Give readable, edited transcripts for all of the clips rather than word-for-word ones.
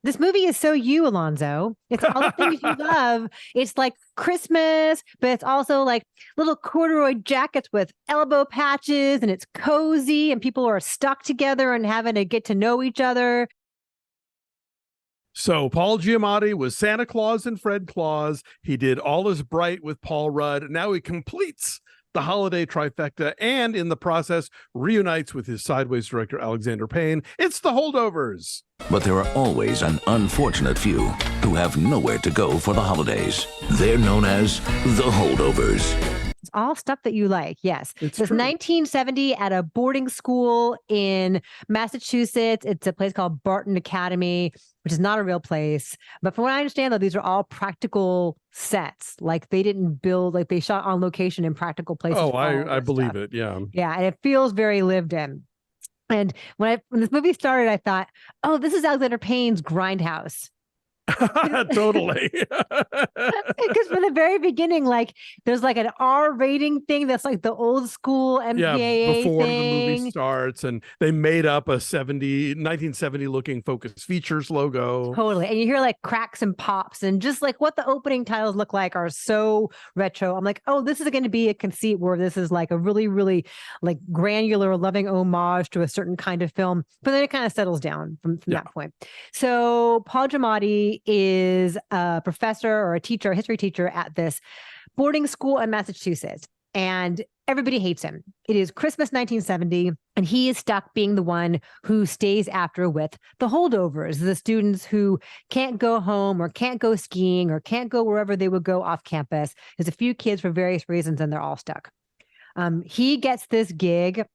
This movie is so you, Alonzo. It's all the things you love. It's like Christmas, but it's also like little corduroy jackets with elbow patches, and it's cozy, and people are stuck together and having to get to know each other. So Paul Giamatti was Santa Claus and Fred Claus. He did All Is Bright with Paul Rudd. Now he completes the holiday trifecta and in the process reunites with his Sideways director, Alexander Payne. It's the Holdovers. But there are always an unfortunate few who have nowhere to go for the holidays. They're known as the Holdovers. It's all stuff that you like. Yes. It's This 1970 at a boarding school in Massachusetts. It's a place called Barton Academy, which is not a real place. But from what I understand, though, these are all practical sets. Like they didn't build, like they shot on location in practical places. Oh, I believe it. Yeah. Yeah. And it feels very lived in. And when this movie started, I thought, oh, this is Alexander Payne's Grindhouse. Totally. Because from the very beginning, like there's like an R rating thing that's like the old school MPAA before thing. the movie starts, and they made up a 1970 looking Focus Features logo. Totally. And you hear like cracks and pops, and just like what the opening titles look like are so retro. I'm like, oh, this is going to be a conceit where this is like a really, really like granular, loving homage to a certain kind of film. But then it kind of settles down from that point. So Paul Giamatti is a professor or a teacher, a history teacher at this boarding school in Massachusetts, and everybody hates him. It is Christmas 1970, and he is stuck being the one who stays after with the holdovers, the students who can't go home or can't go skiing or can't go wherever they would go off campus. There's a few kids for various reasons, and they're all stuck. He gets this gig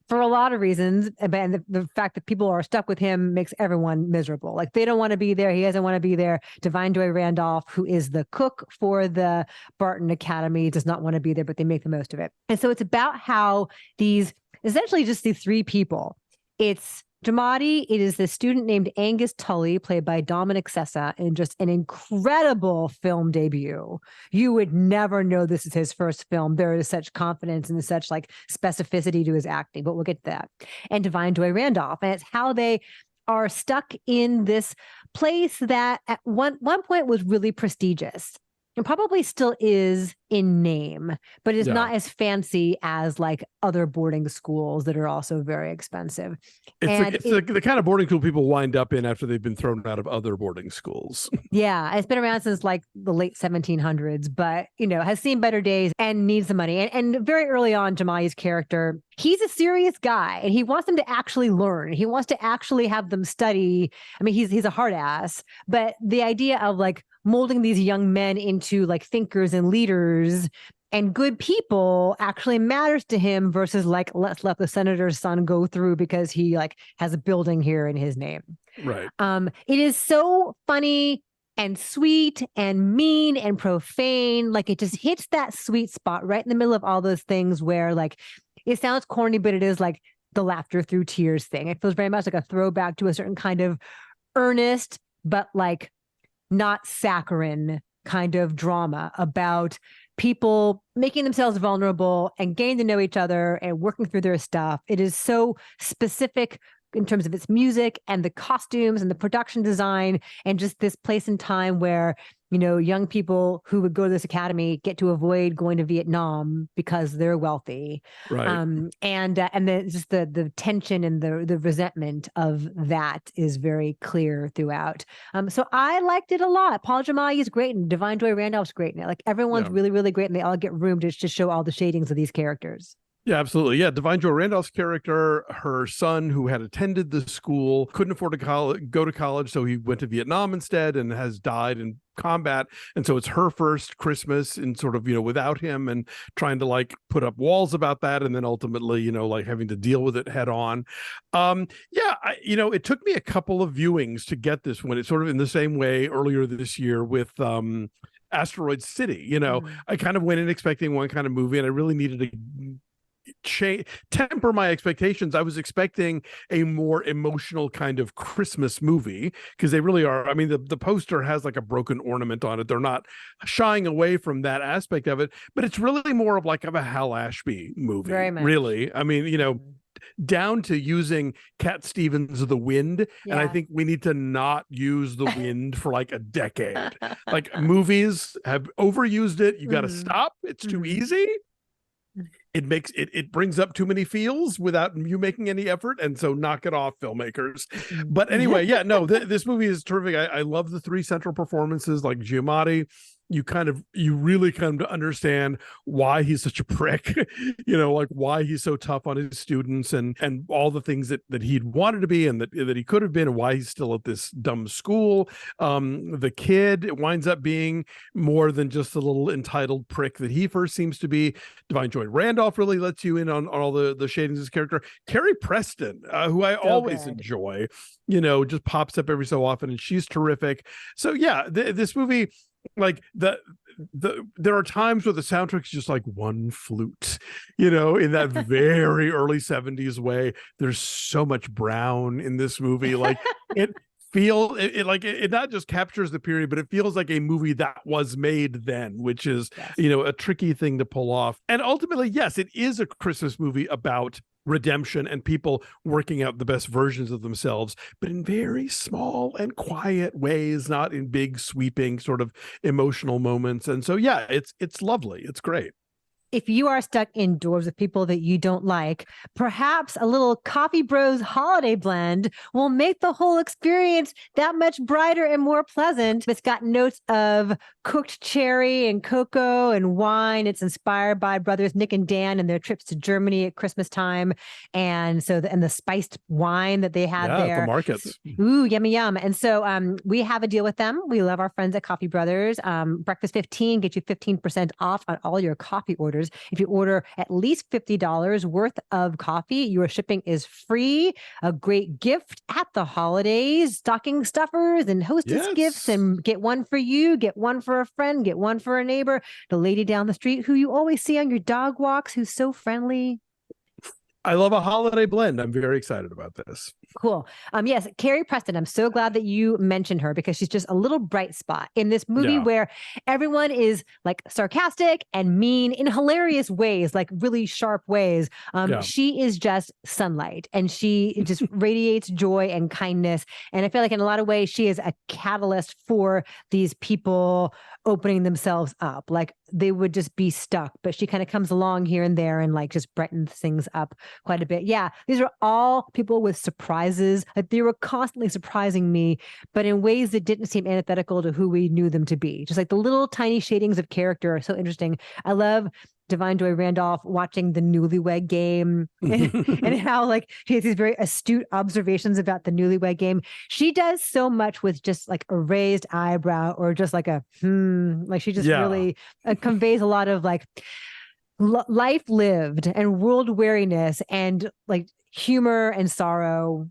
for a lot of reasons, and the fact that people are stuck with him makes everyone miserable. Like they don't want to be there. He doesn't want to be there. Da'Vine Joy Randolph, who is the cook for the Barton Academy, does not want to be there, but they make the most of it. And so it's about how essentially just these three people. It's Giamatti. It is the student named Angus Tully, played by Dominic Sessa, in just an incredible film debut. You would never know this is his first film. There is such confidence and such like specificity to his acting, but we'll get to that. And Da'Vine Joy Randolph, and it's how they are stuck in this place that at one point was really prestigious. And probably still is in name, but it's not as fancy as like other boarding schools that are also very expensive. It's the kind of boarding school people wind up in after they've been thrown out of other boarding schools. Yeah, it's been around since like the late 1700s, but has seen better days and needs the money. And very early on, Giamatti's character, he's a serious guy, and he wants them to actually learn. He wants to actually have them study. I mean, he's a hard ass, but the idea of like molding these young men into like thinkers and leaders and good people actually matters to him versus like, let's let the senator's son go through because he like has a building here in his name. Right. It is so funny and sweet and mean and profane. Like it just hits that sweet spot right in the middle of all those things where like it sounds corny, but it is like the laughter through tears thing. It feels very much like a throwback to a certain kind of earnest, but like not saccharine kind of drama about people making themselves vulnerable and getting to know each other and working through their stuff. It is so specific in terms of its music and the costumes and the production design, and just this place and time where, young people who would go to this academy get to avoid going to Vietnam because they're wealthy. Right. And then just the tension and the resentment of that is very clear throughout. So I liked it a lot. Paul Giamatti is great, and Da'Vine Joy Randolph's great in it. Like everyone's really, really great, and they all get room to show all the shadings of these characters. Yeah, absolutely. Yeah, Da'Vine Joy Randolph's character, her son who had attended the school, couldn't afford to go to college, so he went to Vietnam instead and has died in combat. And so it's her first Christmas and sort of, without him, and trying to like put up walls about that, and then ultimately, like having to deal with it head on. It took me a couple of viewings to get this one. It's sort of in the same way earlier this year with Asteroid City. I kind of went in expecting one kind of movie, and I really needed to temper my expectations. I was expecting a more emotional kind of Christmas movie, because they really are. I mean, the poster has like a broken ornament on it. They're not shying away from that aspect of it, but it's really more of like a Hal Ashby movie. Very much. Really. I mean, down to using Cat Stevens' The Wind. Yeah. And I think we need to not use The Wind for like a decade. Like movies have overused it. You got to stop. It's too easy. It brings up too many feels without you making any effort, and so knock it off, filmmakers. But anyway, yeah, no, this movie is terrific. I love the three central performances, like Giamatti. You really come to understand why he's such a prick, like why he's so tough on his students and all the things that he'd wanted to be and that he could have been, and why he's still at this dumb school. The kid winds up being more than just a little entitled prick that he first seems to be. Da'Vine Joy Randolph really lets you in on all the shadings of his character. Carrie Preston, who I always enjoy, just pops up every so often, and she's terrific. So yeah, this movie, like there are times where the soundtrack's just like one flute, in that very early 70s way. There's so much brown in this movie. Like it not just captures the period, but it feels like a movie that was made then, which is, a tricky thing to pull off. And ultimately, yes, it is a Christmas movie about redemption and people working out the best versions of themselves, but in very small and quiet ways, not in big sweeping sort of emotional moments. And so, yeah, it's lovely. It's great. If you are stuck indoors with people that you don't like, perhaps a little Coffee Bros holiday blend will make the whole experience that much brighter and more pleasant. It's got notes of cooked cherry and cocoa and wine. It's inspired by brothers Nick and Dan and their trips to Germany at Christmas time. And so, the spiced wine that they had there. The markets. Ooh, yummy, yum. And so we have a deal with them. We love our friends at Coffee Brothers. Breakfast 15 gets you 15% off on all your coffee orders. If you order at least $50 worth of coffee, your shipping is free. A great gift at the holidays, stocking stuffers and hostess gifts, and get one for you, get one for a friend, get one for a neighbor, the lady down the street who you always see on your dog walks, who's so friendly. I love a holiday blend. I'm very excited about this. Cool. Yes, Carrie Preston. I'm so glad that you mentioned her because she's just a little bright spot in this movie where everyone is like sarcastic and mean in hilarious ways, like really sharp ways. She is just sunlight, and she just radiates joy and kindness. And I feel like in a lot of ways, she is a catalyst for these people opening themselves up. Like they would just be stuck, but she kind of comes along here and there and like just brightens things up quite a bit. Yeah, these are all people with surprises. Like they were constantly surprising me, but in ways that didn't seem antithetical to who we knew them to be. Just like the little tiny shadings of character are so interesting. I love Da'Vine Joy Randolph watching the Newlywed Game and how like she has these very astute observations about the Newlywed Game. She does so much with just like a raised eyebrow or just like a like she just really conveys a lot of like life lived and world weariness and like humor and sorrow.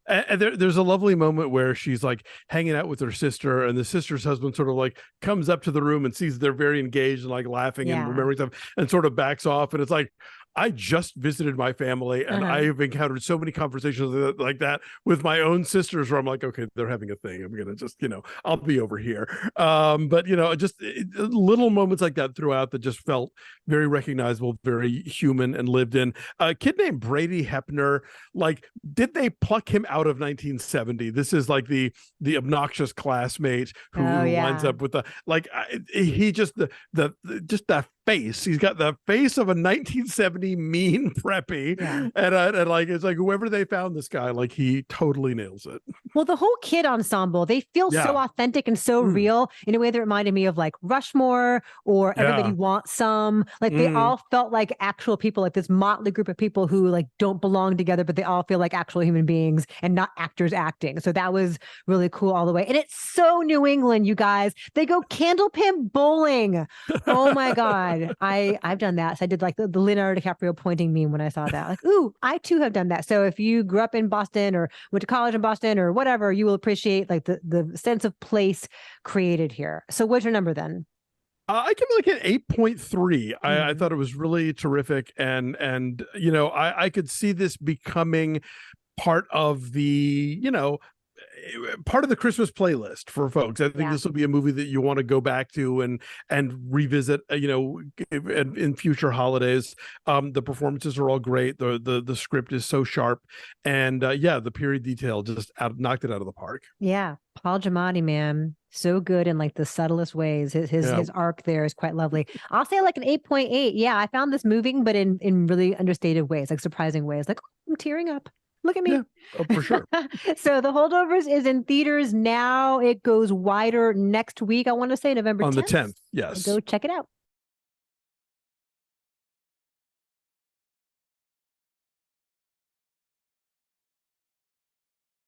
And there's a lovely moment where she's like hanging out with her sister, and the sister's husband sort of like comes up to the room and sees they're very engaged and like laughing and remembering stuff, and sort of backs off. And it's like, I just visited my family, and I have encountered so many conversations like that with my own sisters where I'm like, okay, they're having a thing. I'm going to just, I'll be over here. But, just little moments like that throughout that just felt very recognizable, very human and lived in. A kid named Brady Hepner, like, did they pluck him out of 1970? This is like the obnoxious classmate who winds up with he just, just that face. He's got the face of a 1970 mean preppy, and like it's like whoever they found this guy, like he totally nails it. Well, the whole kid ensemble, they feel so authentic and so real in a way that reminded me of like Rushmore or Everybody Wants Some. Like they all felt like actual people, like this motley group of people who like don't belong together, but they all feel like actual human beings and not actors acting. So that was really cool all the way. And it's so New England, you guys. They go candlepin bowling. Oh my God. I've done that. So I did like the Leonardo DiCaprio pointing meme when I saw that. Like, ooh, I too have done that. So if you grew up in Boston or went to college in Boston or whatever, you will appreciate like the sense of place created here. So what's your number then? I give it like an 8.3. I thought it was really terrific. And I could see this becoming part of the, part of the Christmas playlist for folks. I think Yeah. this will be a movie that you want to go back to and revisit, in future holidays. The performances are all great. The script is so sharp, and the period detail just knocked it out of the park. Yeah. Paul Giamatti, man, so good in like the subtlest ways. His arc there is quite lovely. I'll say like an 8.8. Yeah, I found this moving, but in really understated ways, like surprising ways. Like, oh, I'm tearing up. Look at me. Yeah, for sure. So The Holdovers is in theaters now. It goes wider next week. I want to say November 10th. On the 10th. Yes. Go check it out.